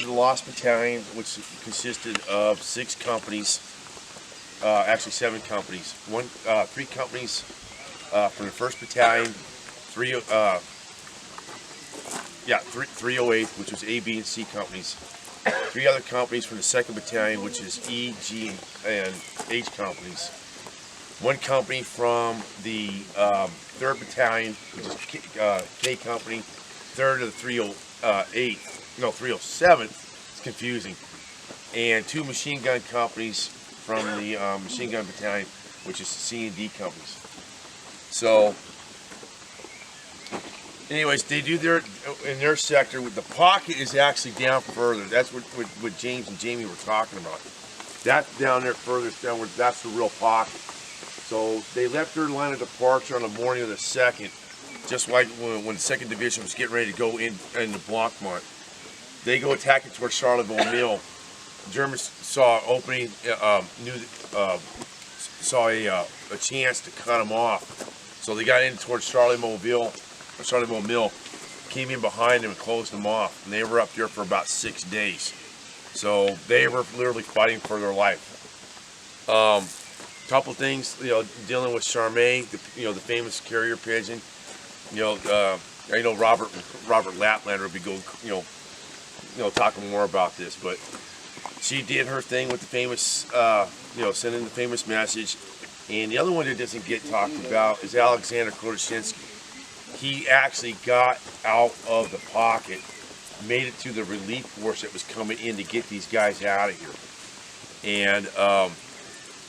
is the Lost Battalion, which consisted of 6 companies, actually 7 companies. 3 companies from the 1st Battalion, 308th, which was A, B, and C companies. 3 other companies from the 2nd Battalion, which is E, G, and H companies. 1 company from the 3rd Battalion, which is K company, 3rd of the 307th, it's confusing, and 2 machine gun companies from the machine gun battalion, which is C and D companies. So, anyways, they do in their sector. The pocket is actually down further. That's what James and Jamie were talking about. That's down there further downward. That's the real pocket. So they left their line of departure on the morning of the 2nd, just like when the 2nd Division was getting ready to go in the Blancmont. They go attacking towards Charleville Mill. The Germans saw an opening, saw a chance to cut them off. So they got in towards Charleville Mill, came in behind them and closed them off. And they were up there for about 6 days. So they were literally fighting for their life. Couple things, dealing with Charmé, the famous carrier pigeon. I know Robert Laplander would be talking more about this, but she did her thing with the famous, sending the famous message. And the other one that doesn't get talked about is Alexander Krotoshinsky. He actually got out of the pocket, made it to the relief force that was coming in to get these guys out of here. And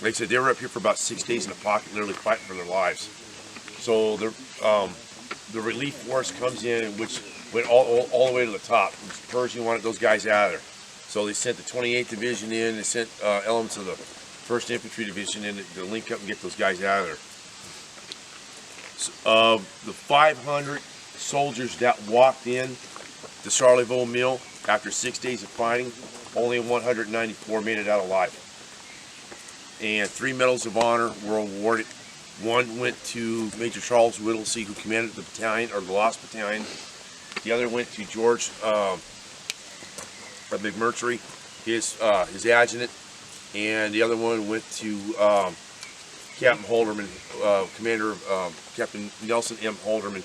like I said, they were up here for about 6 days in the pocket, literally fighting for their lives. So the relief force comes in, which went all the way to the top. Pershing wanted those guys out of there. So they sent the 28th Division in, they sent elements of the 1st Infantry Division in to link up and get those guys out of there. So, the 500 soldiers that walked in to Charleville Mill after 6 days of fighting, only 194 made it out alive. And 3 medals of honor were awarded. 1 went to Major Charles Whittlesey, who commanded the battalion, or the Lost Battalion. The other went to George McMurtry, his adjutant, and the other one went to Captain Holderman, commander of Captain Nelson M. Holderman,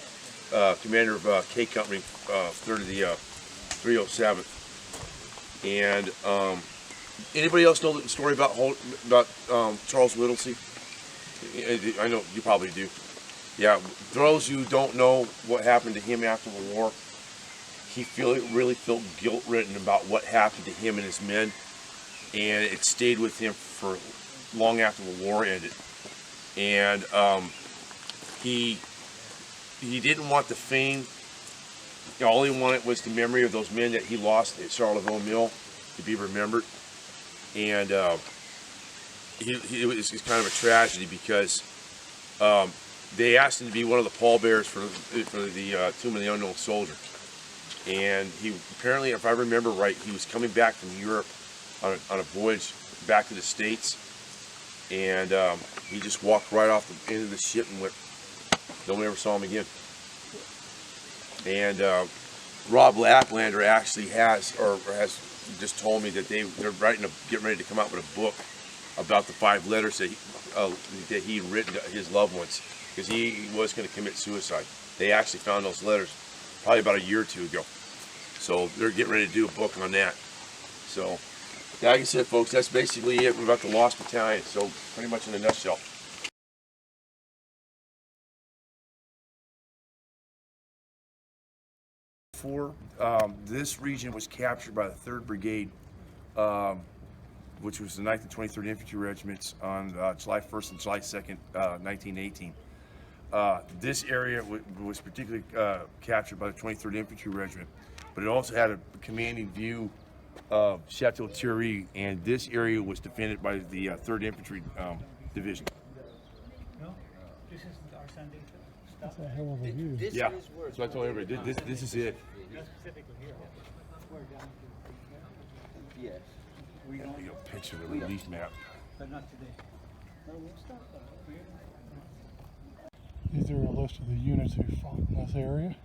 commander of K Company, 3rd of the 307th. And anybody else know the story about Charles Whittlesey? I know you probably do. Yeah, those who don't know what happened to him after the war, he really felt guilt-ridden about what happened to him and his men, and it stayed with him for long after the war ended. And he didn't want the fame. All he wanted was the memory of those men that he lost at Charleville Mill to be remembered. And it was kind of a tragedy because they asked him to be one of the pallbearers for the Tomb of the Unknown Soldier. And he apparently, if I remember right, he was coming back from Europe on a voyage back to the States, and he just walked right off the end of the ship and went. Nobody ever saw him again. And Rob Laplander actually has just told me that they're getting ready to come out with a book about the 5 letters that he'd written to his loved ones, because he was going to commit suicide. They actually found those letters probably about a year or 2 ago. So they're getting ready to do a book on that. So, like I said, folks, that's basically it about the Lost Battalion. So pretty much in a nutshell. This region was captured by the 3rd Brigade, which was the 9th and 23rd Infantry Regiments on July 1st and July 2nd, 1918. This area was particularly captured by the 23rd Infantry Regiment, but it also had a commanding view of Chateau Thierry, and this area was defended by the 3rd Infantry Division. No, this isn't our Sunday stuff. That's a hell of a view. Yeah, so I told everybody, this is it. Not specifically here. We're down to, Yes. we don't, A picture of the release map. but not today. No, we'll stop. These are a list of the units who fought in this area.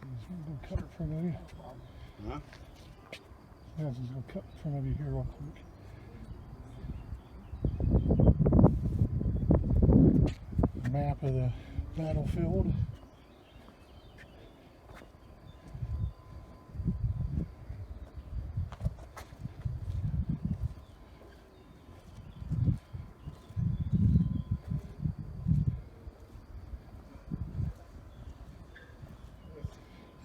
Gonna cut in front of you. Huh? Yeah, I'm just gonna cut in front of you here real quick. Map of the battlefield.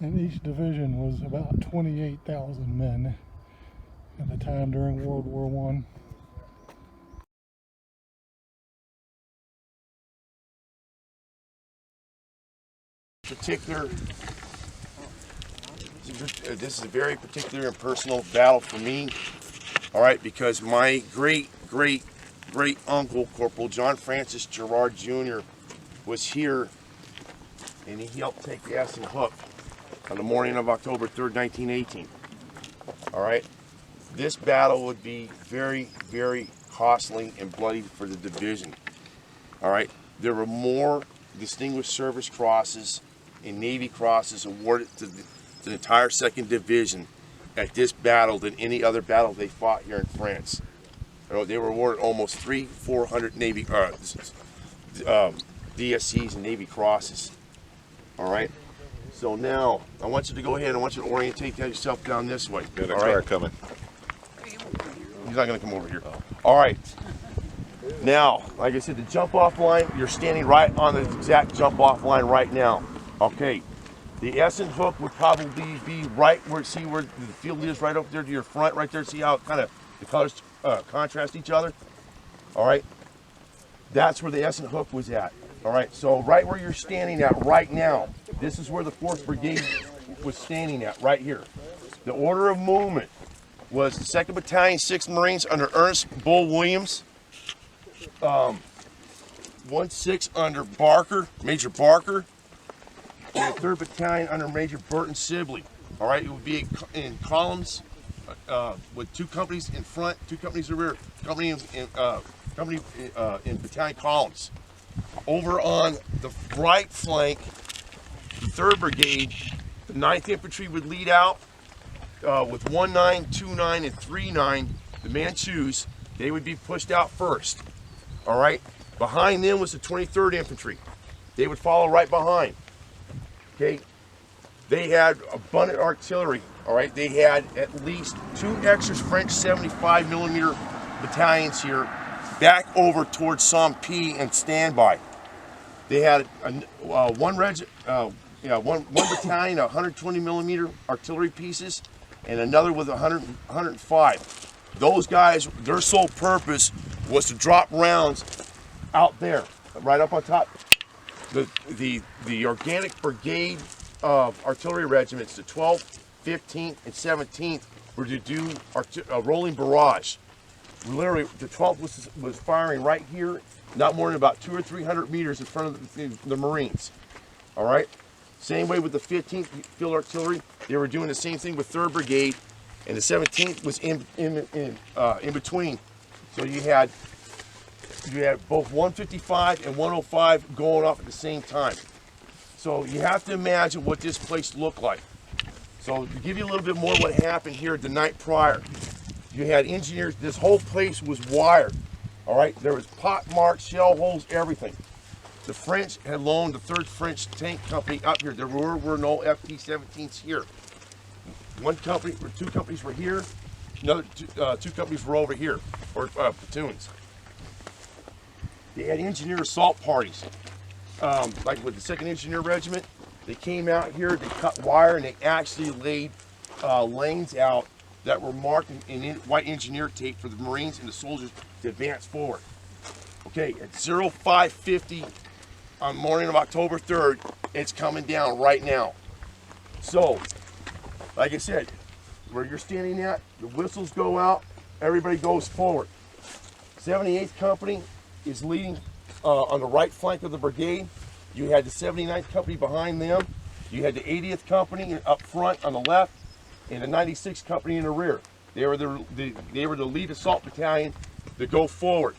And each division was about 28,000 men at the time during World War I. This is a very particular and personal battle for me. All right, because my great uncle, Corporal John Francis Gerard Jr., was here, and he helped take the Essen Hook on the morning of October 3rd, 1918. All right, this battle would be very costly and bloody for the division. All right, there were more Distinguished Service Crosses and Navy Crosses awarded to the entire 2nd Division at this battle than any other battle they fought here in France. You know, they were awarded almost 400 Navy DSCs and Navy Crosses. All right. So now I want you to go ahead. I want you to orientate yourself down this way. Got a car coming. He's not going to come over here. All right. Now, like I said, the jump-off line. You're standing right on the exact jump-off line right now. Okay. The Essen Hook would probably be right where, see where the field is, right up there to your front, right there. See how it kind of the colors contrast each other. All right. That's where the Essen Hook was at. All right. So right where you're standing at right now, this is where the 4th Brigade was standing at right here. The order of movement was the 2nd Battalion, 6th Marines under Ernest Bull Williams. 1-6 under Barker, Major Barker. And the 3rd Battalion under Major Burton Sibley. All right, it would be in columns with 2 companies in front, 2 companies in the rear, company in battalion columns. Over on the right flank, the 3rd Brigade, the 9th Infantry would lead out with 1-9, 2-9, and 3-9. The Manchus, they would be pushed out first. All right, behind them was the 23rd Infantry. They would follow right behind. Okay, they had abundant artillery. All right, they had at least 2 extra French 75mm battalions here, back over towards Saint-Pie and standby. They had one battalion, 120mm artillery pieces, and another with 105. Those guys, their sole purpose was to drop rounds out there, right up on top. The organic brigade of artillery regiments, the 12th, 15th, and 17th, were to do a rolling barrage. Literally, the 12th was firing right here, not more than about 200 or 300 meters in front of the Marines. All right. Same way with the 15th Field Artillery, they were doing the same thing with 3rd Brigade, and the 17th was in between. So you had both 155 and 105 going off at the same time. So you have to imagine what this place looked like. So to give you a little bit more what happened here the night prior, you had engineers, this whole place was wired. All right, there was pot marks, shell holes, everything. The French had loaned the 3rd French Tank Company up here. There were no FT-17s here. 1 company or 2 companies were here, another 2 companies were over here, or platoons. They had engineer assault parties, like with the 2nd Engineer Regiment. They came out here, they cut wire, and they actually laid lanes out that were marked in white engineer tape for the Marines and the soldiers to advance forward. Okay, at 0550 on the morning of October 3rd, it's coming down right now. So, like I said, where you're standing at, the whistles go out, everybody goes forward. 78th Company is leading on the right flank of the brigade. You had the 79th Company behind them. You had the 80th Company up front on the left, and the 96th Company in the rear. They were the lead assault battalion to go forward.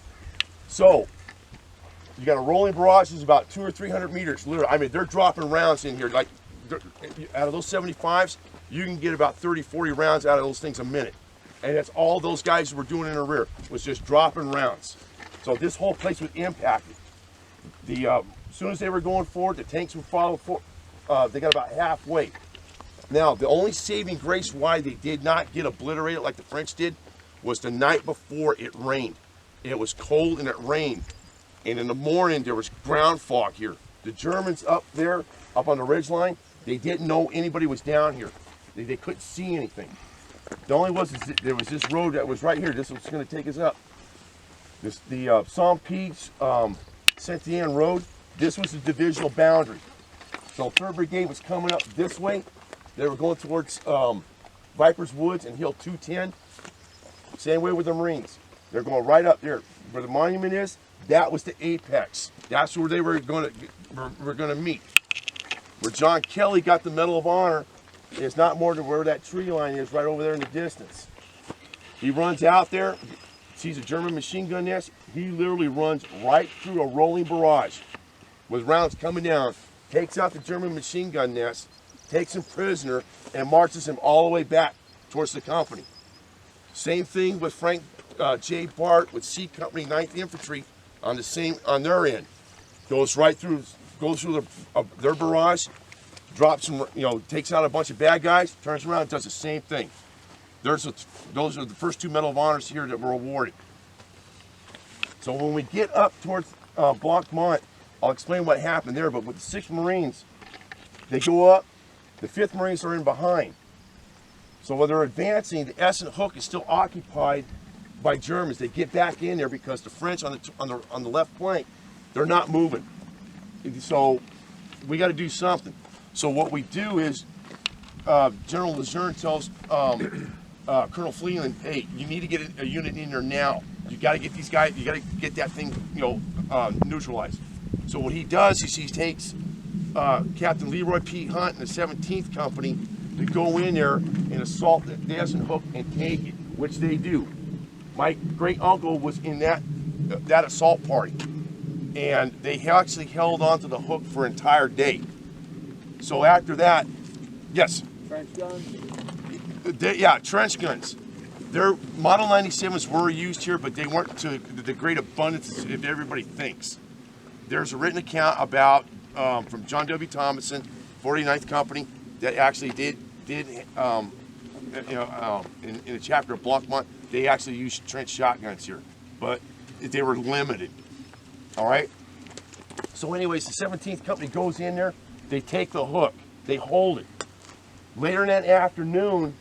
So you got a rolling barrage is about 200 or 300 meters. Literally, I mean, they're dropping rounds in here. Like out of those 75s, you can get about 30, 40 rounds out of those things a minute. And that's all those guys were doing in the rear, was just dropping rounds. So this whole place was impacted. As soon as they were going forward, the tanks would follow forward. They got about halfway. Now, the only saving grace why they did not get obliterated like the French did was the night before it rained. It was cold and it rained. And in the morning, there was ground fog here. The Germans up there, up on the ridge line, they didn't know anybody was down here. They couldn't see anything. The only there was this road that was right here. This was going to take us up. The Saint-Pied Saint-Anne Road, this was the divisional boundary. So 3rd Brigade was coming up this way. They were going towards Viper's Woods and Hill 210. Same way with the Marines. They're going right up there. Where the monument is, that was the apex. That's where they were going to meet. Where John Kelly got the Medal of Honor is not more than where that tree line is, right over there in the distance. He runs out there, sees a German machine gun nest. He literally runs right through a rolling barrage with rounds coming down, takes out the German machine gun nest, takes him prisoner, and marches him all the way back towards the company. Same thing with Frank J. Bart with C Company 9th Infantry on their end. Goes through their barrage, drops them, takes out a bunch of bad guys, turns around and does the same thing. Those are the first 2 Medal of Honors here that were awarded. So when we get up towards Blancmont, I'll explain what happened there, but with the 6th Marines, they go up, the 5th Marines are in behind. So when they're advancing, the Essen Hook is still occupied by Germans. They get back in there because the French on the left flank, they're not moving. So we got to do something. So what we do is General Lejeune tells Colonel Fleeland, hey, you need to get a unit in there now. You got to get these guys, you got to get that thing, neutralized. So what he does is he takes Captain Leroy P. Hunt and the 17th Company to go in there and assault the Essen Hook and take it, which they do. My great uncle was in that assault party, and they actually held on to the hook for an entire day. So after that, yes. French guns? Yeah, trench guns. Their Model 97s were used here, but they weren't to the great abundance as everybody thinks. There's a written account about from John W. Thomason, 49th Company, that actually did in the chapter of Blancmont, they actually used trench shotguns here, but they were limited. All right. So, anyways, the 17th Company goes in there. They take the hook. They hold it. Later in that afternoon,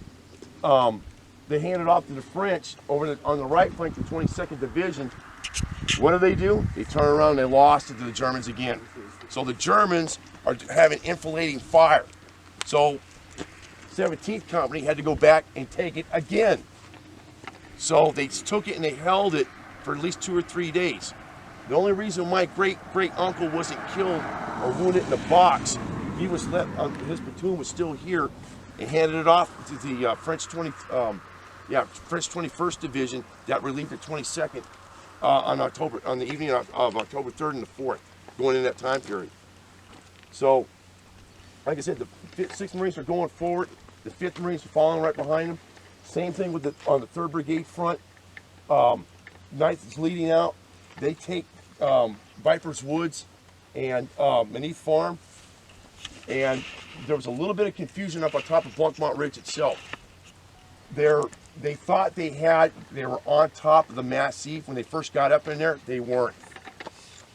they hand it off to the French on the right flank, the 22nd Division. What do? They turn around and they lost it to the Germans again. So the Germans are having enfilading fire. So 17th Company had to go back and take it again. So they took it and they held it for at least 2 or 3 days. The only reason my great uncle wasn't killed or wounded in the box, he was left. His platoon was still here, and handed it off to the French 21st Division that relieved the 22nd on the evening of October 3rd and the 4th, going in that time period. So, like I said, the 6th Marines are going forward. The 5th Marines are following right behind them. Same thing with on the 3rd Brigade front. 9th is leading out. They take Viper's Woods and Maneath Farm. And there was a little bit of confusion up on top of Blancmont Ridge itself. They thought they were on top of the Massif when they first got up in there. They weren't.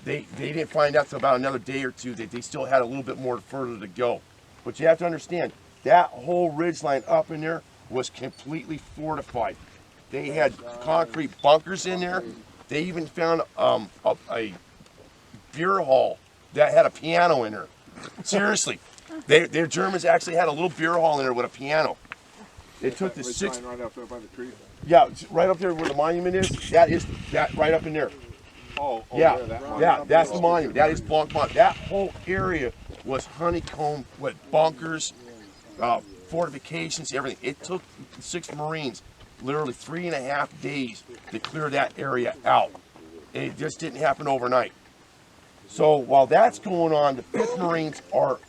They didn't find out until about another day or two that they still had a little bit more further to go. But you have to understand, that whole ridge line up in there was completely fortified. They had concrete bunkers in there. They even found a beer hall that had a piano in there. Seriously, their Germans actually had a little beer hall in there with a piano. They took the 6th. Right up there by the tree. Yeah, right up there where the monument is. That right up in there. Oh yeah, yeah, that's the monument. That is Blancmont. That whole area was honeycombed with bunkers, fortifications, everything. It took the 6th Marines literally 3.5 days to clear that area out. And it just didn't happen overnight. So while that's going on, the 5th Marines are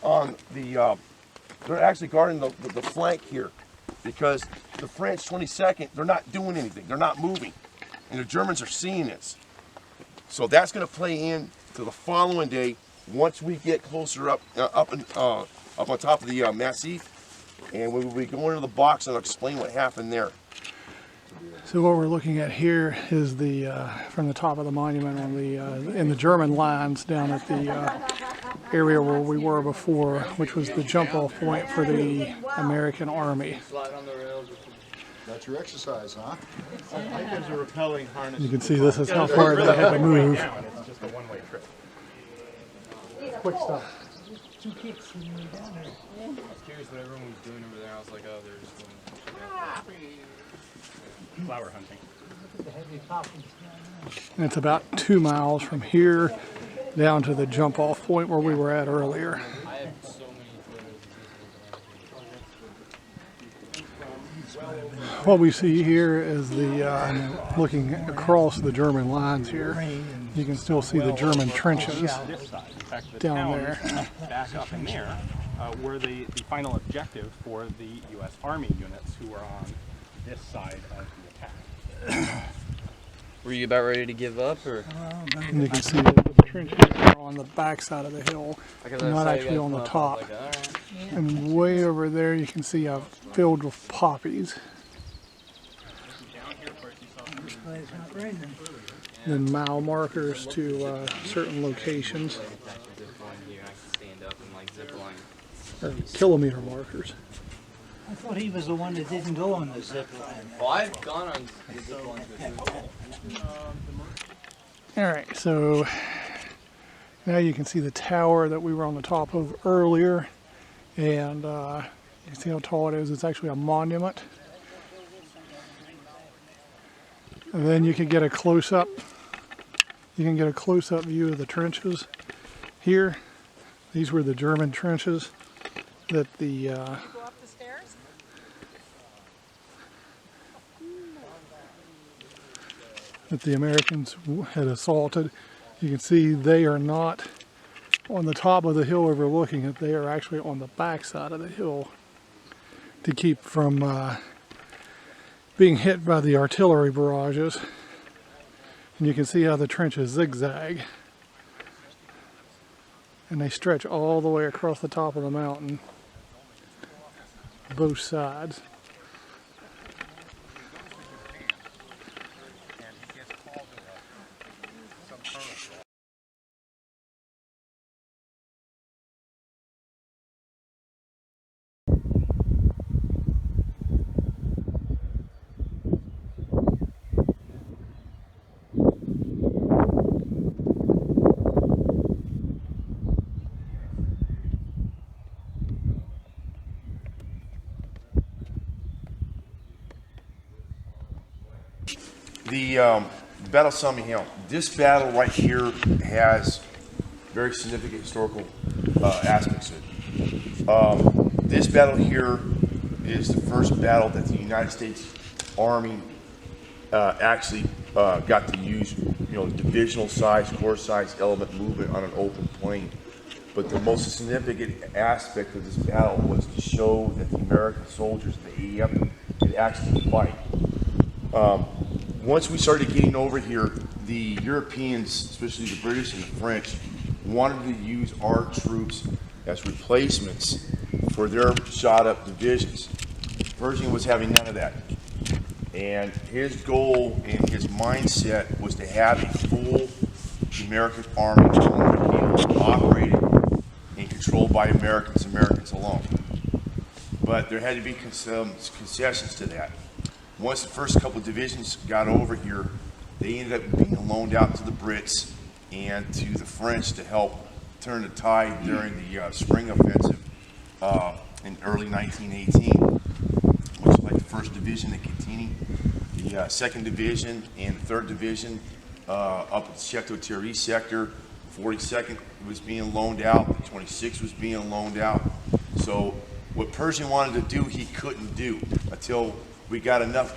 on the, they're actually guarding the flank here, because the French 22nd, they're not doing anything, they're not moving, and the Germans are seeing this. So that's going to play in to the following day once we get closer up on top of the Massif, and we will be going into the box and I'll explain what happened there. So what we're looking at here is the from the top of the monument on the in the German lines down at the area where we were before, which was the jump-off point for the American Army. That's your exercise, huh? I think there's a rappelling harness. You can see this is how far they had to move. It's just a one-way trip. Quick stop. Two kids when you were down there. I was curious what everyone was doing over there. I was like, oh, they're just going flower hunting. The heavy poppins down there. And it's about 2 miles from here down to the jump-off point where we were at earlier. I have so many photos. What we see here is the looking across the German lines here. You can still see the German trenches This side. In fact, the down towns there. back up in there were the final objective for the U.S. Army units who were on this side of the attack. Were you about ready to give up, or? And you can see the trenches are on the back side of the hill, not actually on the top. Like, all right. And way over there you can see filled with poppies. But it's not raining. Then mile markers to certain locations, Zip line here, I can stand up and like zip line. or kilometer markers. I thought he was the one that didn't go on the zip line. Well, I've gone on zip lines before. Alright, so now you can see the tower that we were on the top of earlier, and you can see how tall it is. It's actually a monument. And then you can get a close-up. You can get a close-up view of the trenches here. These were the German trenches that the Go up the stairs? that the Americans had assaulted. You can see they are not on the top of the hill overlooking it. They are actually on the back side of the hill to keep from being hit by the artillery barrages. And you can see how the trenches zigzag. And they stretch all the way across the top of the mountain, both sides. The Battle of Summit Hill. This battle right here has very significant historical aspects to it. This battle here is the first battle that the United States Army actually got to use, divisional size, corps size element movement on an open plain. But the most significant aspect of this battle was to show that the American soldiers, the AEF, could actually fight. Once we started getting over here, the Europeans, especially the British and the French, wanted to use our troops as replacements for their shot-up divisions. Pershing was having none of that. And his goal and his mindset was to have a full American army on the field, operated and controlled by Americans alone. But there had to be some concessions to that. Once the first couple of divisions got over here, they ended up being loaned out to the Brits and to the French to help turn the tide during the spring offensive in early 1918. Much like the 1st Division at Cantigny, the 2nd Division and the 3rd Division up at the Chateau-Thierry sector, 42nd was being loaned out, the 26th was being loaned out. So what Pershing wanted to do, he couldn't do until we got enough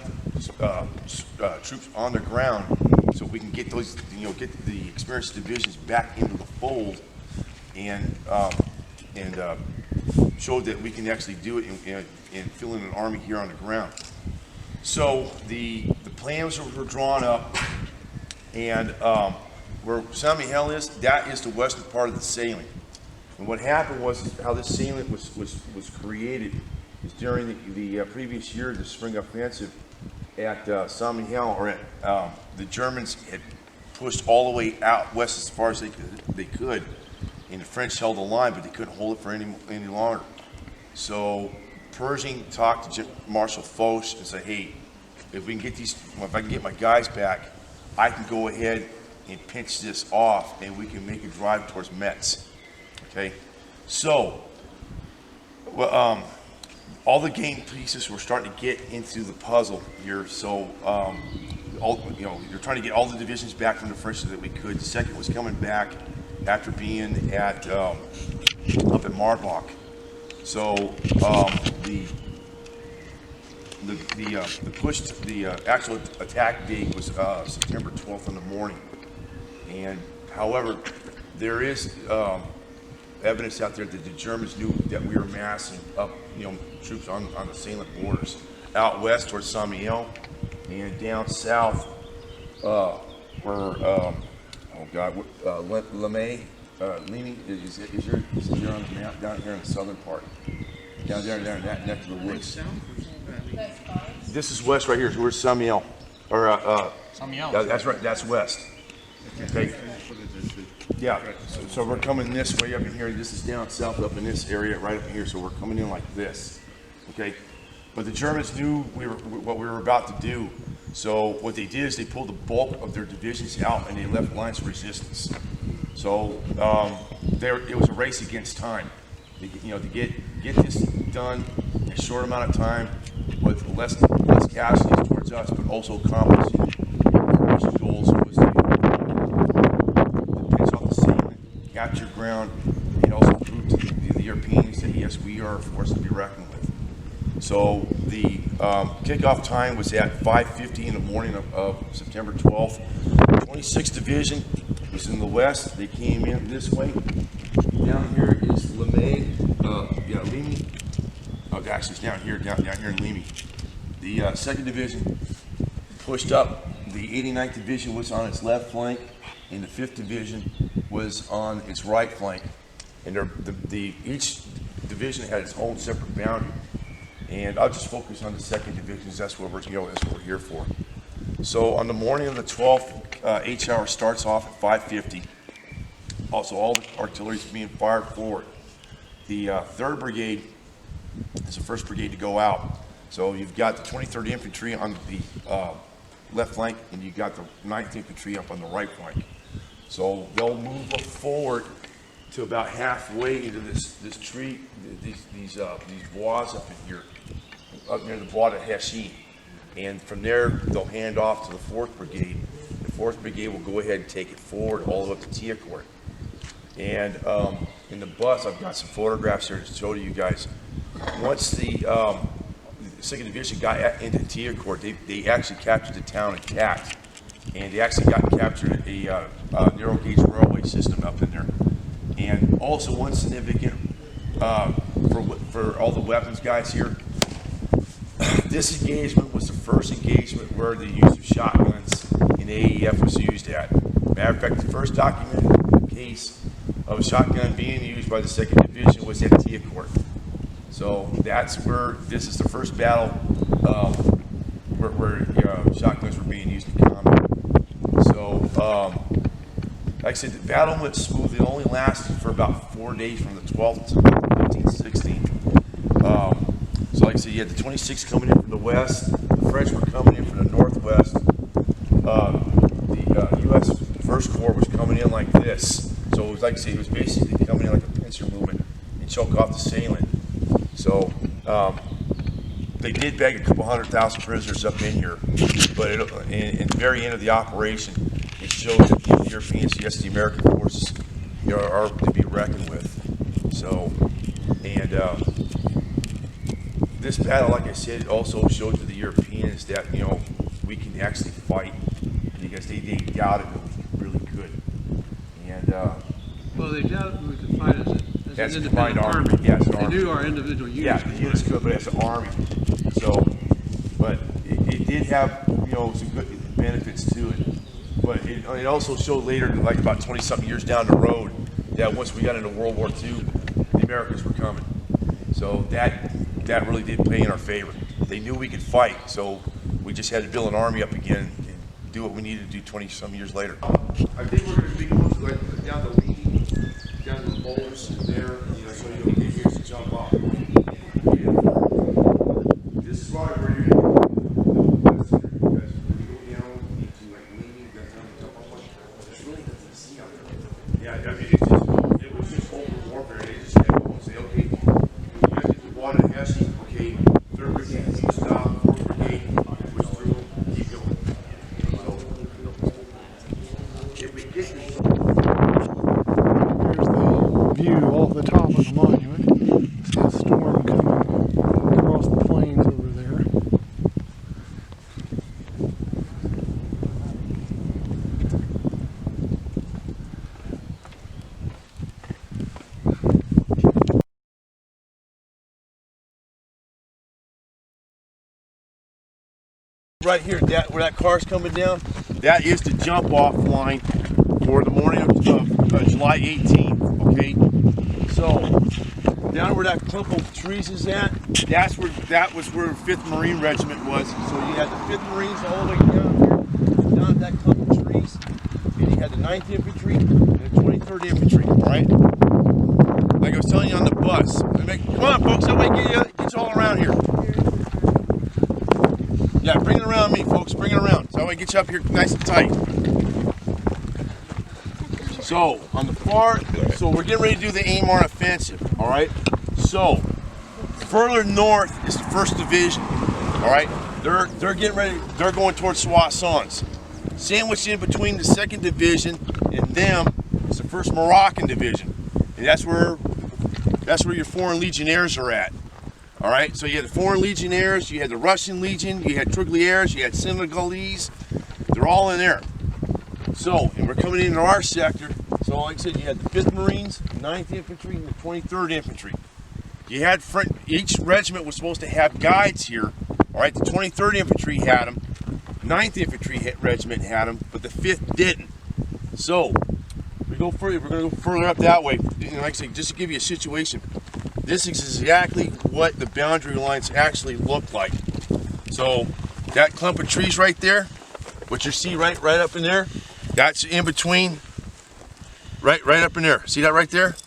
troops on the ground so we can get those, get the experienced divisions back into the fold. And showed that we can actually do it and fill in an army here on the ground. So the plans were drawn up, and where San Miguel is, that is the western part of the salient. And what happened was how this salient was created is during the previous year, the spring offensive at San Miguel, or at the Germans had pushed all the way out west as far as they could, and the French held the line, but they couldn't hold it for any longer. So Pershing talked to Marshal Foch and said, hey, if I can get my guys back, I can go ahead and pinch this off, and we can make a drive towards Metz. Okay, so well, all the game pieces were starting to get into the puzzle here. So you're trying to get all the divisions back from the French so that we could. The second was coming back after being at up at Marbach. So the actual attack date was September 12th in the morning. And however, there is evidence out there that the Germans knew that we were massing up, troops on the salient borders, out west towards San Miguel, and down south where LeMay, Limy is here on the map, down here in the southern part, down there in that neck of the woods. This is west right here. So where's San Miguel? San Miguel. That's right. That's west. Okay. Yeah. So we're coming this way up in here. This is down south up in this area, right up here. So we're coming in like this. Okay. But the Germans knew what we were about to do. So what they did is they pulled the bulk of their divisions out and they left lines of resistance. So it was a race against time. To get this done in a short amount of time with less casualties towards us, but also accomplish the mission goals was to pinch off the salient, capture ground, and also prove to the Europeans that yes, we are a force to be reckoned with. So the kickoff time was at 5:50 in the morning of September 12th. 26th Division was in the west. They came in this way. Down here is LeMay, Limy. Oh, actually, it's down here in Limy. The 2nd Division pushed up. The 89th Division was on its left flank, and the 5th Division was on its right flank. And each division had its own separate boundary. And I'll just focus on the 2nd Division, because that's what we're here for. So on the morning of the 12th, H-hour starts off at 5:50. Also, all the artillery is being fired forward. The 3rd Brigade is the first brigade to go out. So you've got the 23rd Infantry on the left flank, and you've got the 9th Infantry up on the right flank. So they'll move forward to about halfway into this tree, these bois up in here, up near the Bois de Hechy. And from there, they'll hand off to the 4th Brigade. The 4th Brigade will go ahead and take it forward all the way up to Thiaucourt. And in the bus, I've got some photographs here to show to you guys. Once the 2nd Division got into Thiaucourt, they actually captured the town intact. And they actually captured a narrow gauge railway system up in there. And also one significant, for all the weapons guys here, this engagement was the first engagement where the use of shotguns in AEF was used at. Matter of fact, the first documented case of a shotgun being used by the 2nd Division was at Thiaucourt. So that's where this is the first battle where shotguns were being used in combat. So, like I said, the battle went smooth. It only lasted for about 4 days, from the 12th to about the 15th, 16th. So like I said, you had the 26th coming in from the west. The French were coming in from the northwest. The U.S. First Corps was coming in like this. So it was like I said, it was basically coming in like a pincer movement and choke off the salient. So they did bag a couple 100,000 prisoners up in here, but in the very end of the operation, it showed that the Europeans, yes, the American forces, are to be reckoned with. So, and this battle, like I said, also showed to the Europeans that we can actually fight, because they doubted that we really could. And Well, they doubted we could fight as That's an a combined independent army. Yeah, it's an They army. do our individual Yeah, units. the units go, but as an army. So, but it did have, you know, some good benefits to it. But it also showed later, like about 20-something years down the road, that once we got into World War II, the Americans were coming. So that really did play in our favor. They knew we could fight, so we just had to build an army up again and do what we needed to do 20-some years later. I think we're going to be going to like down the Lee, down to the boulders there, you know, so you don't get here to jump off. This is why we're here. Because when you go down into like Lee, you got time to jump off. There's really nothing to see out there. Yeah, I mean, it was just open warfare. They just had to say, okay, you guys get the water to Hesse, okay, 3rd Brigade, stop, 4th Brigade, push through, keep going. So, if we get this. Here's the view off the top of the monument. See a storm coming across the plains over there. Right here, where that car's coming down, that is the jump off line for the morning of July 18th, okay? So, down where that clump of trees is at, that was where 5th Marine Regiment was. So you had the 5th Marines all the way down here, down at that clump of trees, and you had the 9th Infantry and the 23rd Infantry, alright? Like I was telling you on the bus. Come on folks, that way get you all around here. Yeah, bring it around me, folks. Bring it around. So I get you up here nice and tight. So on the far, so we're getting ready to do the AMR offensive. All right. So further north is the 1st Division. All right. They're getting ready. They're going towards Soissons. Sandwiched in between the 2nd Division and them is the 1st Moroccan Division, and that's where your foreign legionnaires are at. All right, so you had the foreign legionnaires, you had the Russian Legion, you had Trigliers, you had Senegalese. They're all in there. So, and we're coming into our sector. So, like I said, you had the 5th Marines, 9th Infantry, and the 23rd Infantry. You had each regiment was supposed to have guides here. All right, the 23rd Infantry had them, 9th Infantry Regiment had them, but the 5th didn't. So, we go further. We're going to go further up that way. And like I said, just to give you a situation. This is exactly what the boundary lines actually look like. So that clump of trees right there, what you see right up in there, that's in between, right up in there. See that right there?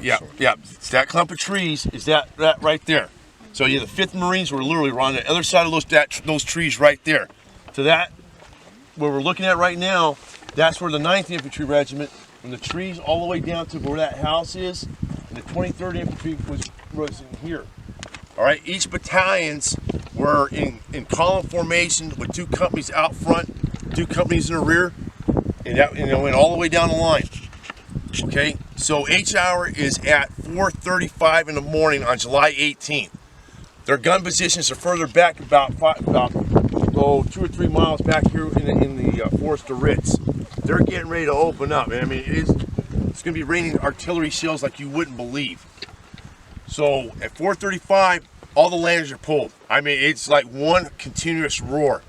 Yeah. It's that clump of trees is that right there. So yeah, the 5th Marines were literally on the other side of those trees right there. To that, where we're looking at right now, that's where the 9th Infantry Regiment, from the trees all the way down to where that house is, and the 23rd Infantry was in here. All right, each battalions were in column formation with 2 companies out front, 2 companies in the rear, and that went all the way down the line. Okay, so H hour is at 4:35 in the morning on July 18th. Their gun positions are further back about 2 or 3 miles back here in the Forest of Ritz. They're getting ready to open up. I mean, it's going to be raining artillery shells like you wouldn't believe. So at 4:35, all the landers are pulled. I mean, it's like one continuous roar.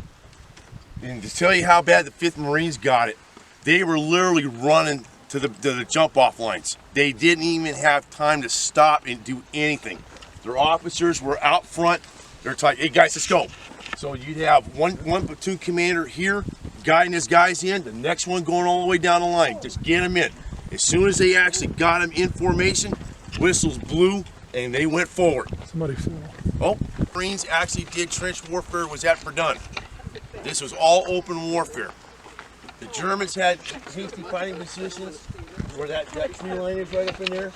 And to tell you how bad the 5th Marines got it, they were literally running to the jump-off lines. They didn't even have time to stop and do anything. Their officers were out front. They're like, hey guys, let's go. So you'd have one platoon commander here guiding his guys in, the next one going all the way down the line. Just get them in. As soon as they actually got them in formation, whistles blew and they went forward. Somebody fell. Oh, Marines actually did trench warfare, was at Verdun. This was all open warfare. The Germans had hasty fighting positions where that tree line is right up in there,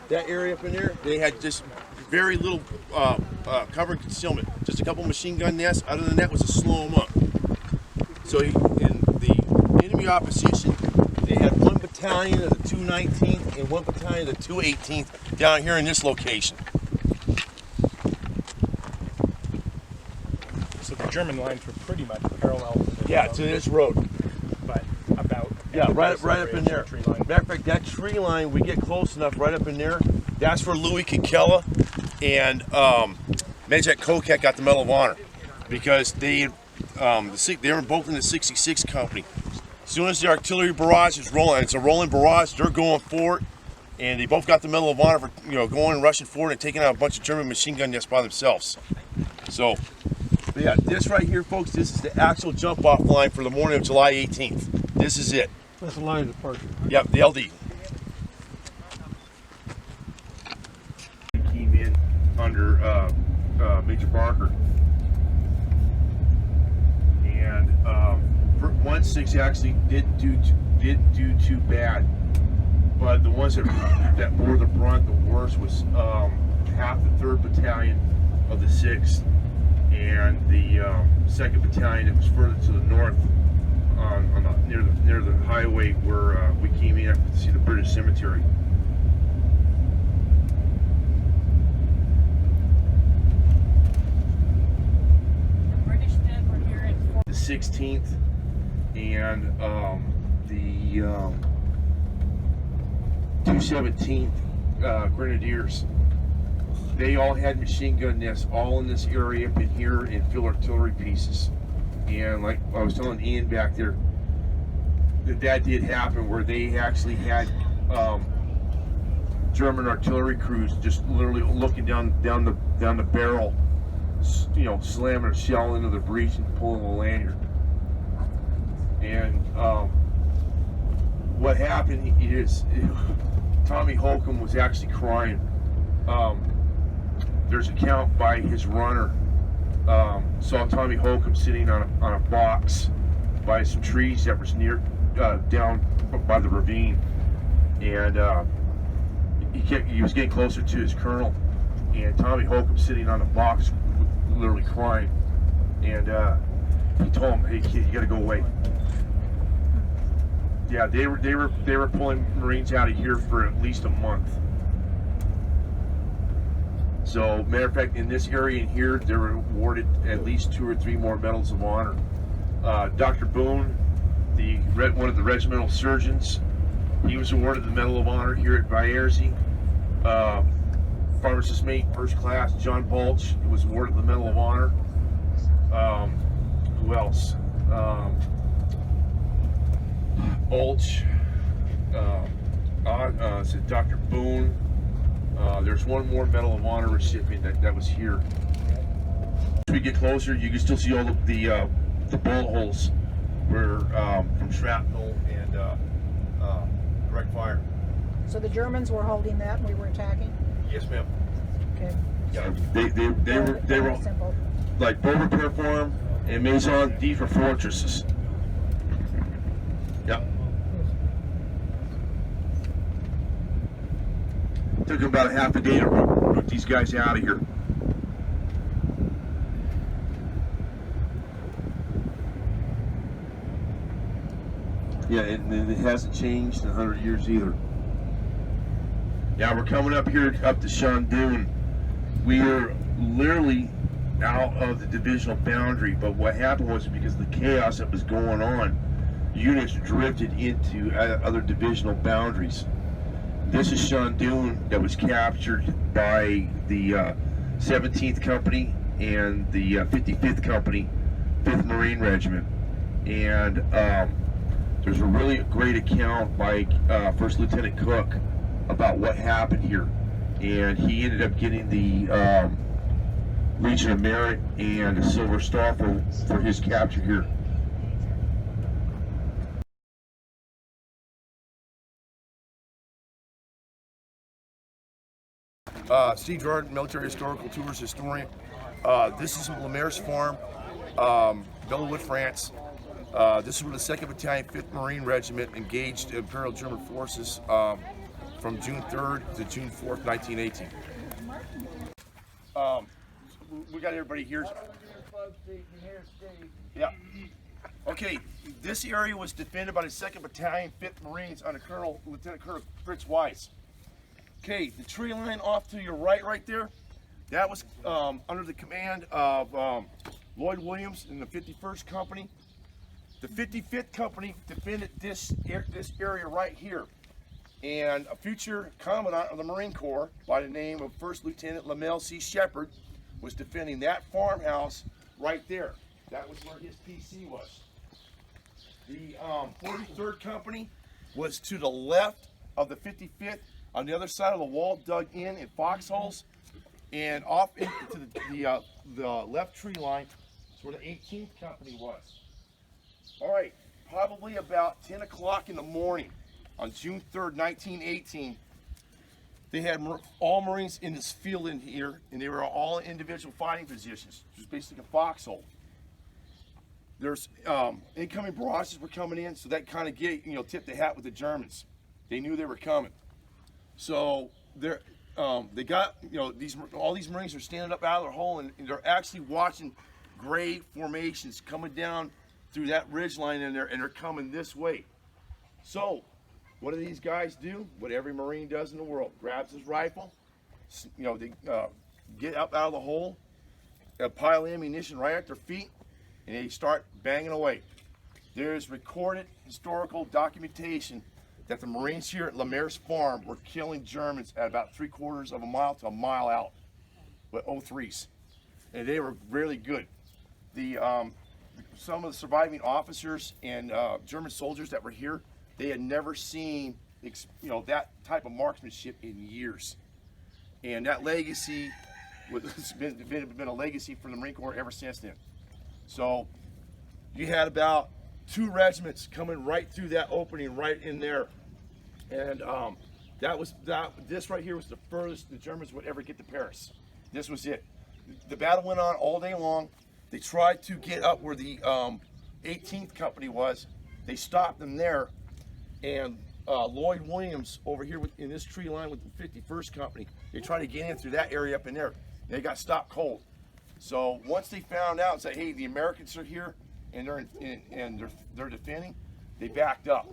that area up in there. They had just very little cover and concealment. Just a couple machine gun nests. Other than that was to slow them up. So in the enemy opposition, they had 1 battalion of the 219th and 1 battalion of the 218th down here in this location. So the German lines were pretty much parallel to Yeah, to this road. but about Yeah, right Base up in there. tree line. Matter of fact, that tree line, we get close enough right up in there. That's where Louis Kikella and Major Kokek got the Medal of Honor because they were both in the 66 company. As soon as the artillery barrage is rolling, it's a rolling barrage, they're going for it, and they both got the Medal of Honor for going and rushing forward and taking out a bunch of German machine gun nests by themselves. So, but yeah, this right here, folks, this is the actual jump-off line for the morning of July 18th. This is it. That's the line of departure. Yep, the LD. Came in under Major Barker, and 1-6 actually didn't do too bad, but the ones that bore the brunt the worst was half the 3rd Battalion of the 6th and the 2nd Battalion that was further to the north. Near the highway where we came in to see the British cemetery. The British dead were here at The 16th and the 217th Grenadiers. They all had machine gun nests all in this area up in here and field artillery pieces. And like I was telling Ian back there, that did happen where they actually had German artillery crews just literally looking down the barrel, slamming a shell into the breech and pulling the lanyard. And what happened is Tommy Holcomb was actually crying. There's a count by his runner. Saw Tommy Holcomb sitting on a box by some trees that was near down by the ravine, and he was getting closer to his colonel, and Tommy Holcomb sitting on a box, literally crying, and he told him, "Hey kid, you got to go away." Yeah, they were pulling Marines out of here for at least a month. So, matter of fact, in this area in here, they were awarded at least 2 or 3 more medals of honor. Dr. Boone, one of the regimental surgeons, he was awarded the Medal of Honor here at Vierzy. Pharmacist mate, first class, John Balch was awarded the Medal of Honor. Who else? Balch, Dr. Boone. There's one more Medal of Honor recipient that was here. As we get closer, you can still see all the bullet holes were from shrapnel and direct fire. So the Germans were holding that and we were attacking? Yes, ma'am. Okay. Yeah, they were simple. like Beaurepaire Farm and Maison. These were fortresses. Yep. Took them about a half a day to root these guys out of here. Yeah, and it hasn't changed in 100 years either. Yeah, we're coming up here up to Shandun. We are literally out of the divisional boundary, but what happened was because of the chaos that was going on, units drifted into other divisional boundaries. This is Shandun that was captured by the 17th Company and the 55th Company, 5th Marine Regiment. And there's a really great account by First Lieutenant Cook about what happened here. And he ended up getting the Legion of Merit and a Silver Star for his capture here. Steve Jordan, Military Historical Tours historian. This is Lemaire's Farm, Bellewood, France. This is where the 2nd Battalion, 5th Marine Regiment engaged Imperial German forces from June 3rd to June 4th, 1918. We got everybody here. Yeah. Okay, this area was defended by the 2nd Battalion, 5th Marines under Lieutenant Colonel Fritz Weiss. Okay, the tree line off to your right there, that was under the command of Lloyd Williams in the 51st Company. The 55th Company defended this area right here. And a future Commandant of the Marine Corps by the name of First Lieutenant Lamel C. Shepard was defending that farmhouse right there. That was where his PC was. The 43rd Company was to the left of the 55th, on the other side of the wall, dug in foxholes, and off into the left tree line is where the 18th Company was. All right, probably about 10 o'clock in the morning on June 3rd, 1918, they had all Marines in this field in here, and they were all in individual fighting positions, which was basically a foxhole. There's incoming barrages were coming in, so that kind of tipped the hat with the Germans. They knew they were coming. So they got, all these Marines are standing up out of their hole, and they're actually watching gray formations coming down through that ridge line in there, and they're coming this way. So what do these guys do? What every Marine does in the world: grabs his rifle, they get up out of the hole, a pile of ammunition right at their feet, and they start banging away. There's recorded historical documentation that the Marines here at Lemaire's farm were killing Germans at about 3/4 of a mile to a mile out with 03s, and they were really good. Some of the surviving officers and German soldiers that were here, they had never seen that type of marksmanship in years, and that legacy has been a legacy for the Marine Corps ever since then. So you had about 2 regiments coming right through that opening right in there, and this right here was the furthest the Germans would ever get to Paris. This was it. The battle went on all day long. They tried to get up where the 18th Company was. They stopped them there, and Lloyd Williams over here in this tree line with the 51st Company, they tried to get in through that area up in there. They got stopped cold. So once they found out and said, hey, the Americans are here and they're defending, they backed up.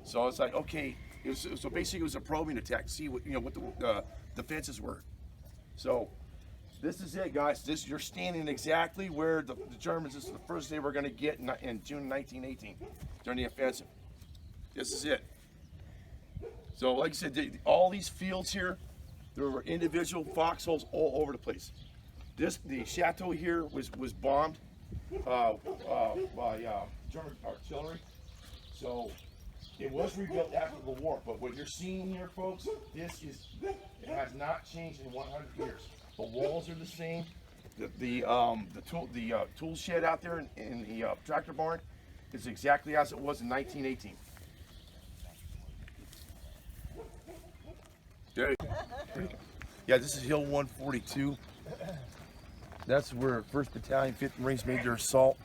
So it's like, okay, so basically it was a probing attack to see what the defenses were. So this is it, guys. You're standing exactly where the Germans, this is the first they were going to get in June 1918 during the offensive. This is it. So like I said, all these fields here, there were individual foxholes all over the place. The chateau here was bombed by German artillery, so it was rebuilt after the war. But what you're seeing here, folks, it has not changed in 100 years. The walls are the same. The tool shed out there in the tractor barn is exactly as it was in 1918. There you go. Yeah, this is Hill 142. That's where 1st Battalion, 5th Marines made their assault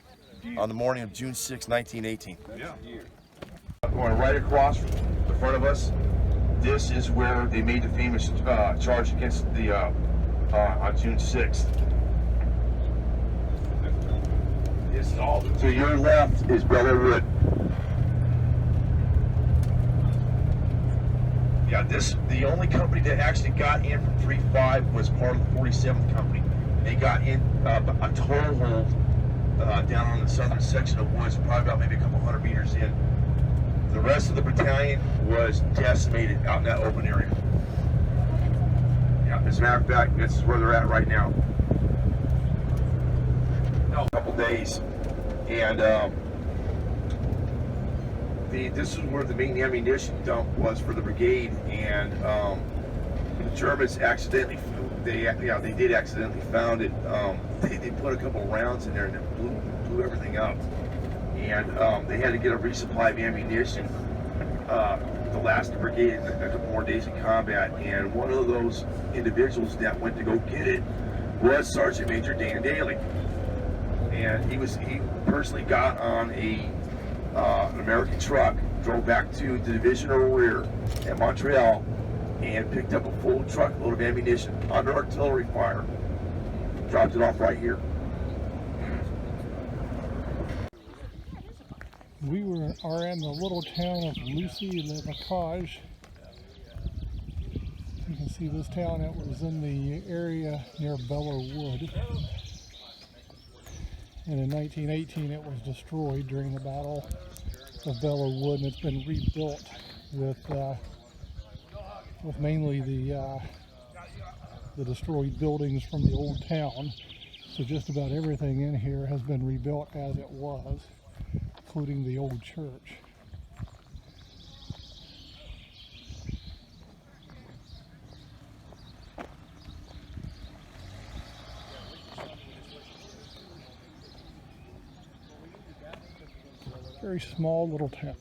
on the morning of June 6, 1918. Yeah. Going right across the front of us, this is where they made the famous charge against the on June 6th. This is all. To your left is Brotherhood. Yeah, the only company that actually got in from 3-5 was part of the 47th Company. They got in a toehold down on the southern section of woods, probably about maybe a couple 100 meters in. The rest of the battalion was decimated out in that open area. Yeah, as a matter of fact, this is where they're at right now. A couple days, and this is where the main ammunition dump was for the brigade, and the Germans accidentally, they did accidentally found it. They put a couple rounds in there and it blew everything up, and they had to get a resupply of ammunition to last the brigade a couple more days of combat. And one of those individuals that went to go get it was Sergeant Major Daly, and he personally got on an American truck, drove back to the divisional rear at Montreal, and picked up a full truckload of ammunition under artillery fire, dropped it off right here. We are in the little town of Lucy-le-Bocage. You can see this town. It was in the area near Belleau Wood. and in 1918 it was destroyed during the Battle of Belleau Wood, and it's been rebuilt with mainly the destroyed buildings from the old town. So just about everything in here has been rebuilt as it was, including the old church. Very small little town.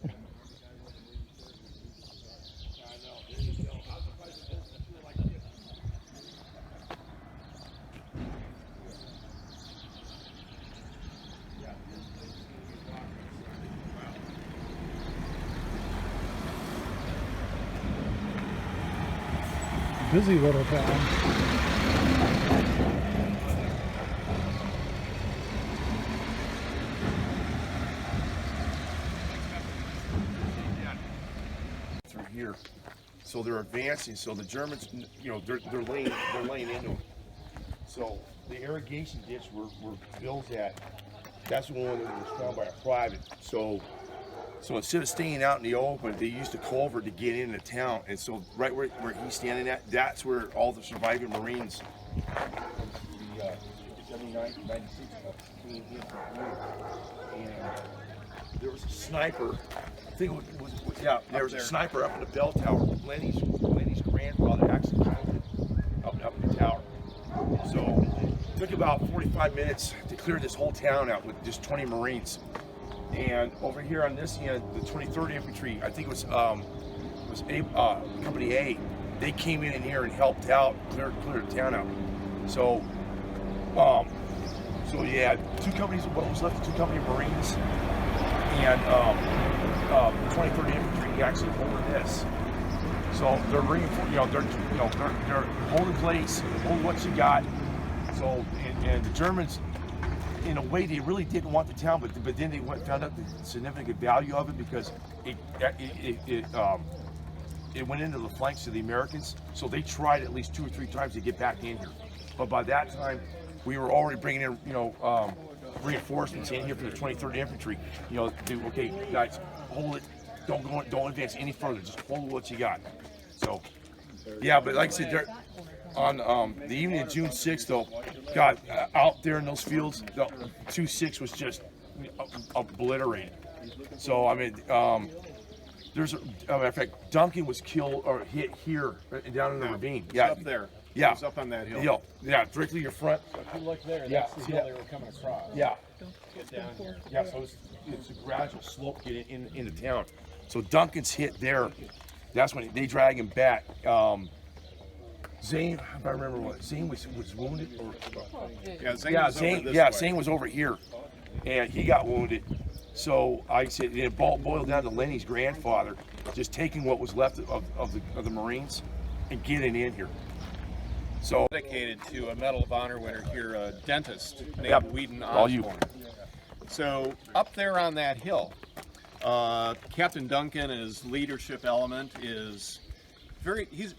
Busy little town. Through here, so they're advancing. So the Germans, you know, they're laying into them. So the irrigation ditch where Bill's at, that's the one that was found by a private. So instead of staying out in the open, they used a culvert to get into town. And so right where he's standing at, that's where all the surviving Marines, the 79, 96 came in from here. And there was a sniper. I think it was yeah, there was a sniper up in the bell tower. Lenny's grandfather actually killed it up in the tower. So it took about 45 minutes to clear this whole town out with just 20 Marines. And over here on this end, the 23rd Infantry, I think it was Company A, they came in here and helped out, clear the town out. So you had two companies, what was left of 2 company Marines, and the 23rd Infantry actually holding this. So they're they're holding place, hold what you got. So and the Germans, in a way, they really didn't want the town, but then they found out the significant value of it because it went into the flanks of the Americans. So they tried at least 2 or 3 times to get back in here. But by that time, we were already bringing in, reinforcements in here for the 23rd Infantry. Okay, guys, hold it. Don't advance any further. Just hold what you got. So, yeah, but like I said, on the evening of June 6th, though, God, out there in those fields, the 2-6 was just obliterated. So, I mean, there's matter of fact, Duncan was killed or hit here down in the ravine. Yeah, up there. Yeah, it was up on that hill. Yeah, directly your front. So if you look there, that's the hill they were coming across. Yeah. Get down here. Yeah, so it's a gradual slope getting into town. So Duncan's hit there. That's when they drag him back. Zane, if I remember what, Zane was wounded. Zane was over here, and he got wounded. So I said it boiled down to Lenny's grandfather just taking what was left of the Marines and getting in here. So Dedicated to a Medal of Honor winner here, a dentist named Whedon Osborne. So up there on that hill, Captain Duncan, his leadership element is very. He's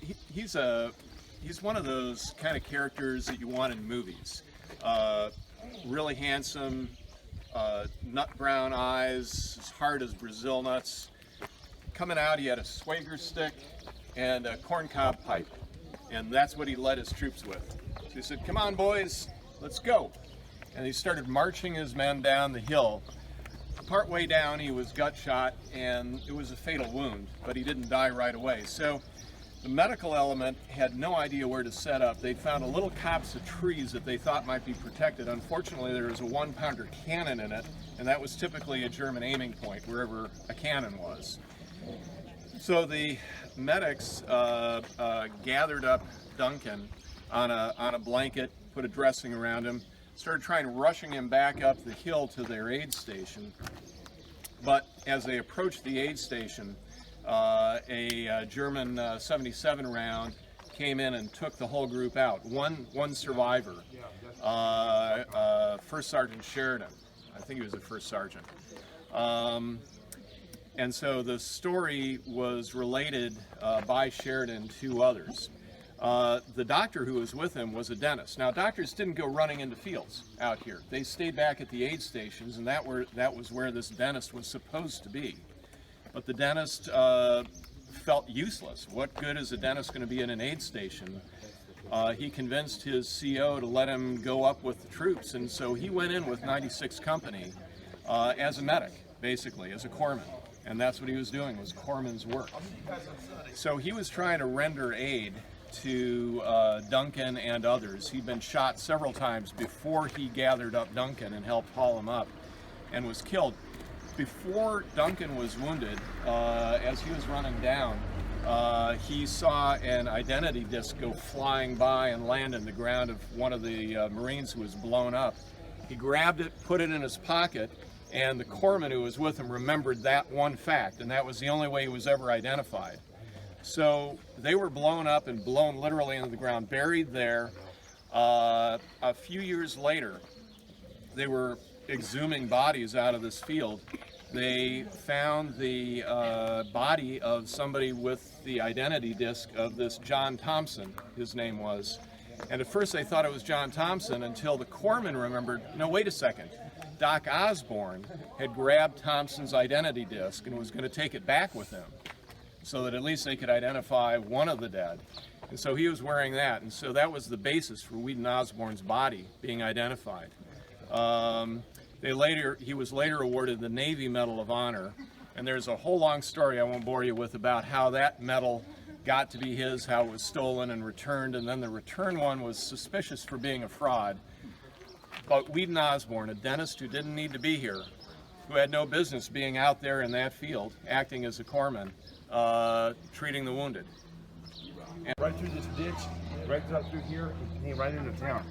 one of those kind of characters that you want in movies. Really handsome, nut brown eyes, as hard as Brazil nuts. Coming out, he had a swagger stick and a corncob pipe, and that's what he led his troops with. So he said, "Come on, boys, let's go." And he started marching his men down the hill. Part way down, he was gut shot, and it was a fatal wound, but he didn't die right away. So the medical element had no idea where to set up. They found a little copse of trees that they thought might be protected. Unfortunately, there was a 1-pounder cannon in it, and that was typically a German aiming point, wherever a cannon was. So the medics gathered up Duncan on a blanket, put a dressing around him, started rushing him back up the hill to their aid station. But as they approached the aid station, a German 77 round came in and took the whole group out. One survivor, First Sergeant Sheridan. I think he was a first sergeant. And so the story was related by Sheridan to others. The doctor who was with him was a dentist. Now, doctors didn't go running into fields out here. They stayed back at the aid stations, and that was where this dentist was supposed to be. But the dentist felt useless. What good is a dentist going to be in an aid station? He convinced his CO to let him go up with the troops, and so he went in with 96 Company as a medic, basically, as a corpsman. And that's what he was doing, was corpsman's work. So he was trying to render aid to Duncan and others. He'd been shot several times before he gathered up Duncan and helped haul him up and was killed. Before Duncan was wounded, as he was running down, he saw an identity disc go flying by and land in the ground of one of the Marines who was blown up. He grabbed it, put it in his pocket, and the corpsman who was with him remembered that one fact, and that was the only way he was ever identified. So they were blown up and blown literally into the ground, buried there. A few years later, they were exhuming bodies out of this field. They found the body of somebody with the identity disc of this John Thompson, his name was. And at first they thought it was John Thompson until the corpsman remembered, no, wait a second. Doc Osborne had grabbed Thompson's identity disc and was going to take it back with him so that at least they could identify one of the dead. And so he was wearing that, and so that was the basis for Whedon Osborne's body being identified. He was later awarded the Navy Medal of Honor, and there's a whole long story I won't bore you with about how that medal got to be his, how it was stolen and returned, and then the return one was suspicious for being a fraud. But Whedon Osborne, a dentist who didn't need to be here, who had no business being out there in that field, acting as a corpsman, treating the wounded. And right through this ditch, right up through here, and came right into town.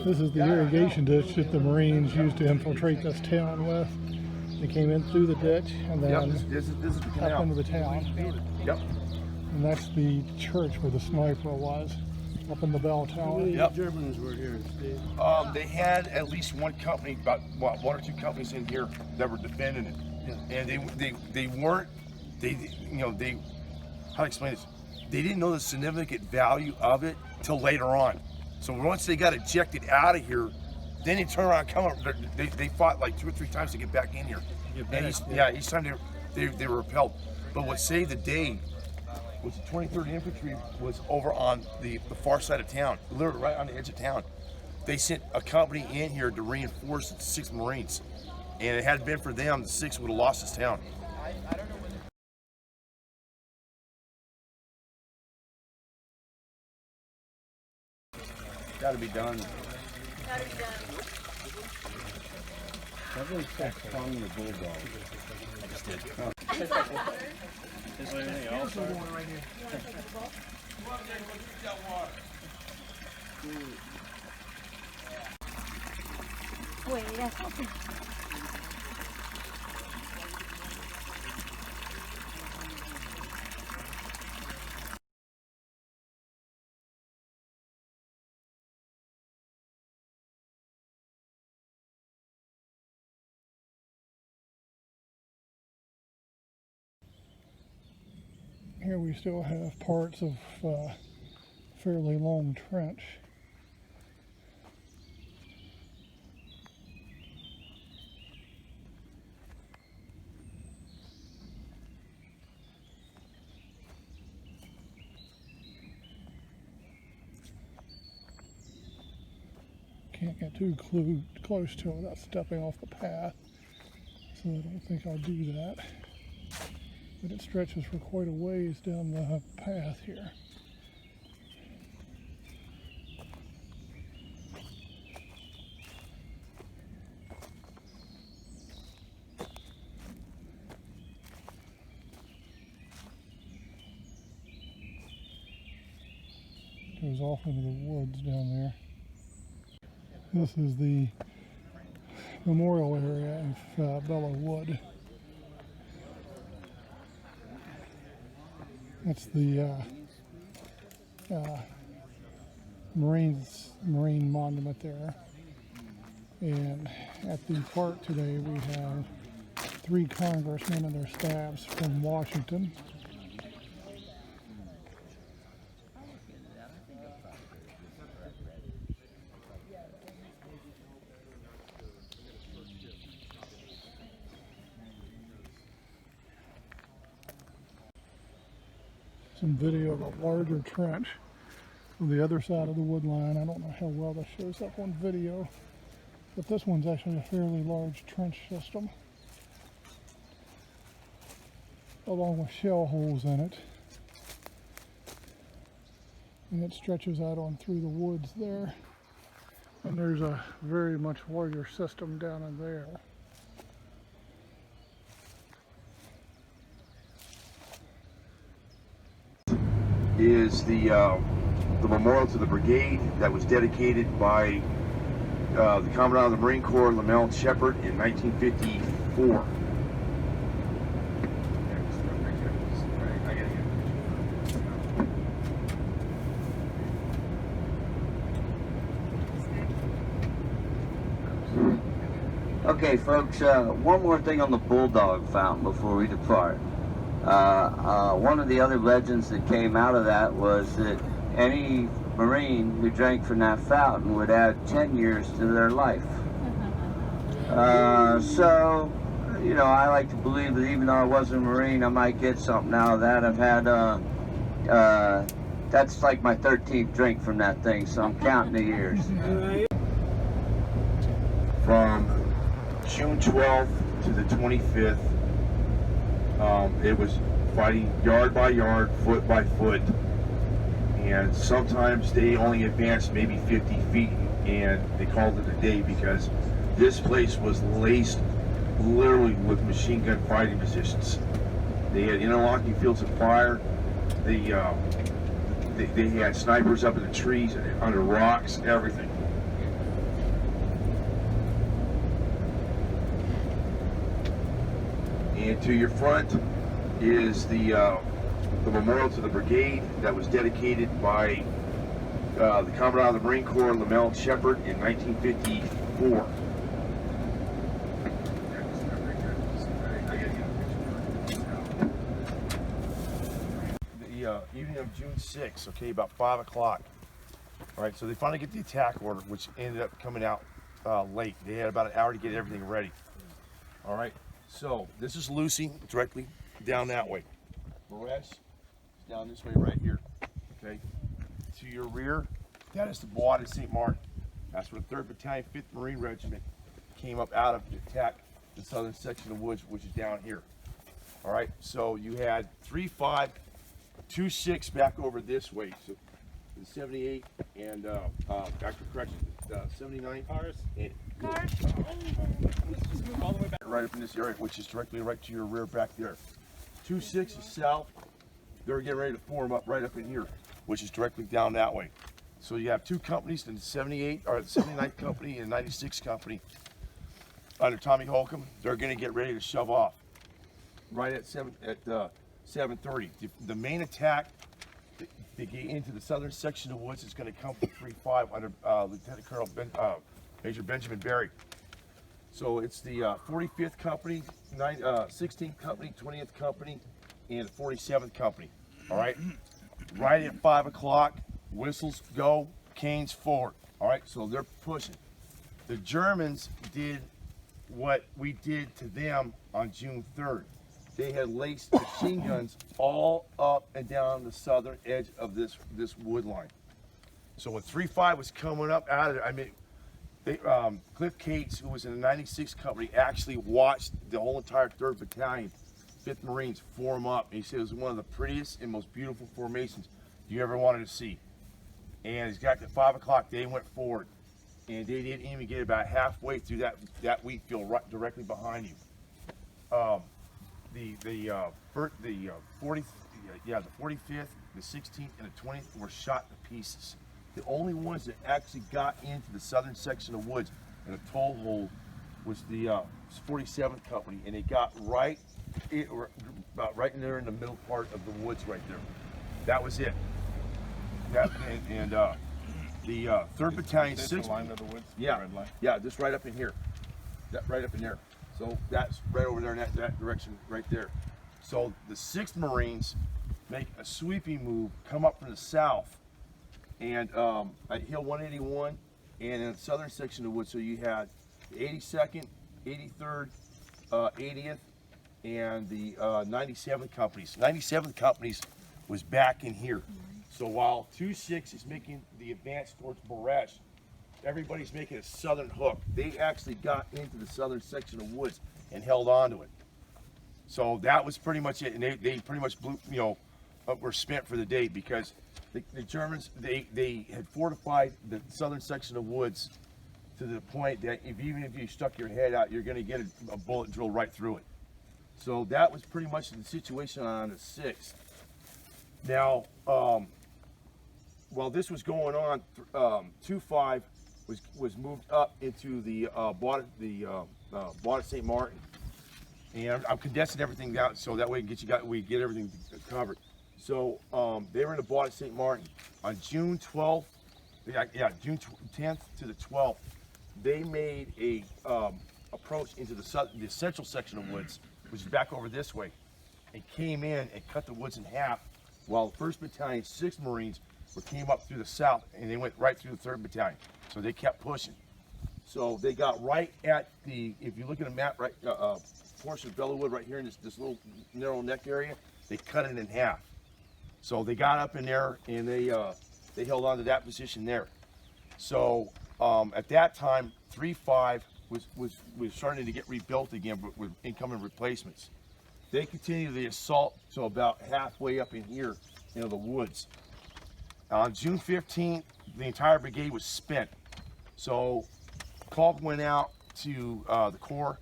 This is the irrigation ditch that the Marines used to infiltrate this town with. They came in through the ditch and then this is the up canal. into the town. Yep. And that's the church where the sniper was, up in the bell tower. Yep. Germans were here, Steve. They had at least one company, about one or two companies in here that were defending it, and they weren't. How to explain this? They didn't know the significant value of it till later on. So once they got ejected out of here, then they turned around and come up. They fought like 2 or 3 times to get back in here. And each time they were repelled. But what saved the day was the 23rd Infantry was over on the far side of town, literally right on the edge of town. They sent a company in here to reinforce the 6 Marines. And if it hadn't been for them, the 6 would have lost this town. Got to be done. Gotta be done. That really says calling the bulldog. I just did. Wait, that's something. Here we still have parts of a fairly long trench. Can't get too close to it without stepping off the path, so I don't think I'll do that. But it stretches for quite a ways down the path here. Goes off into the woods down there. This is the memorial area of Bellow Wood. That's the Marine monument there. And at the park today we have 3 congressmen and their staffs from Washington. some video of a larger trench on the other side of the wood line. I don't know how well this shows up on video, but this one's actually a fairly large trench system, along with shell holes in it. And it stretches out on through the woods there. And there's a very much larger system down in there. Is the memorial to the brigade that was dedicated by the Commandant of the Marine Corps, Untitled Chapter, in 1954. Okay, folks, one more thing on the Bulldog fountain before we depart. One of the other legends that came out of that was that any Marine who drank from that fountain would add 10 years to their life. So, you know, I like to believe that even though I wasn't a Marine, I might get something out of that. I've had, that's like my 13th drink from that thing, so I'm counting the years. From June 12th to the 25th, it was fighting yard by yard, foot by foot, and sometimes they only advanced maybe 50 feet, and they called it a day because this place was laced literally with machine gun fighting positions. They had interlocking fields of fire. They had snipers up in the trees, under rocks, everything. And to your front is the memorial to the brigade that was dedicated by the Commandant of the Marine Corps, Untitled Chapter, in 1954. The evening of June 6th, okay, about 5 o'clock. All right, so they finally get the attack order, which ended up coming out late. They had about an hour to get everything ready. All right. So this is Lucy, directly down that way. Moresh is down this way right here. Okay. To your rear, that is the Bois de St. Martin. That's where the 3rd Battalion, 5th Marine Regiment came up out of to attack the southern section of the woods, which is down here. All right. So you had 3-5, 2-6 back over this way. So the 78 and after correction, 79 cars. And, Cars. right up in this area, which is directly right to your rear back there. 2-6 is south. They're getting ready to form up right up in here, which is directly down that way. So you have two companies, the 78 or the 79th Company and 96th Company under Tommy Holcomb. They're going to get ready to shove off right at 7:30. The main attack to get into the southern section of the woods is going to come from 3-5 under Lieutenant Colonel Major Benjamin Berry. So it's the 45th Company, 16th Company, 20th Company, and the 47th Company. All right, right at 5 o'clock, whistles go, canes forward. All right, so they're pushing. The Germans did what we did to them on June 3rd. They had laced machine guns all up and down the southern edge of this wood line. So when 3-5 was coming up out of there, I mean, Cliff Cates, who was in the 96th Company, actually watched the whole entire 3rd Battalion, 5th Marines form up. And he said it was one of the prettiest and most beautiful formations you ever wanted to see. And exactly at 5 o'clock, they went forward. And they didn't even get about halfway through that wheat field right directly behind you. The 45th, the 16th, and the 20th were shot to pieces. The only ones that actually got into the southern section of woods and a toehold was the 47th Company, and they got right in there in the middle part of the woods right there. That was it. The 3rd Battalion, 6th line of the woods. Yeah, yeah, just right up in here. That right up in there. So that's right over there in that direction right there. So the 6th Marines make a sweeping move, come up from the south, and at Hill 181, and in the southern section of the woods. So you had the 82nd, 83rd, 80th, and the 97th Companies. 97th Companies was back in here. So while 2-6 is making the advance towards Boresh, everybody's making a southern hook. They actually got into the southern section of woods and held on to it. So that was pretty much it, and they pretty much blew, were spent for the day, because the Germans, they had fortified the southern section of woods to the point that even if you stuck your head out, you're going to get a bullet drilled right through it. So that was pretty much the situation on the 6th. Now, while this was going on, 2-5 was moved up into the Bois St. Martin. And I'm condensing everything down so that way we get everything covered. So they were in the Bois St. Martin on June 12th. June 10th to the 12th. They made a approach into the central section of woods, which is back over this way, and came in and cut the woods in half, while the 1st Battalion, 6th Marines came up through the south, and they went right through the 3rd Battalion. So they kept pushing. So they got right at the, if you look at a map, right, portion of Bellewood right here in this little narrow neck area, they cut it in half. So they got up in there and they held on to that position there. So at that time, 3-5 was starting to get rebuilt again with incoming replacements. They continued the assault to about halfway up in here, the woods. On June 15th, the entire brigade was spent. So call went out to the Corps,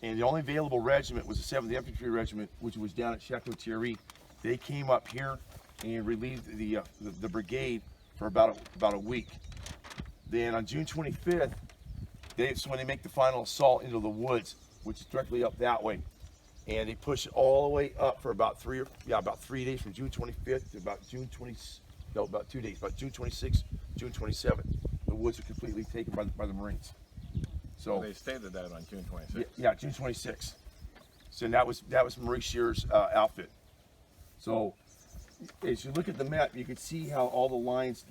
and the only available regiment was the 7th Infantry Regiment, which was down at Chateau-Thierry. They came up here and relieved the brigade for about a week. Then on June 25th, that's when they make the final assault into the woods, which is directly up that way. And they push it all the way up for about 3 days, from June 25th to about June 2 days, about June 26th, June 27th. The woods are completely taken by the Marines. So they stayed at that on June 26th. Yeah, June 26th. So that was Maurice Shearer's outfit. So as you look at the map, you can see how all the lines,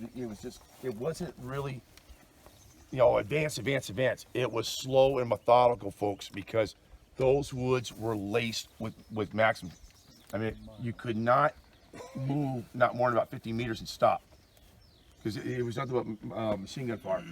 it wasn't really, advance. It was slow and methodical, folks, because those woods were laced with Maxim. I mean, you could not move not more than about 50 meters and stop, because it was nothing but machine gun fire.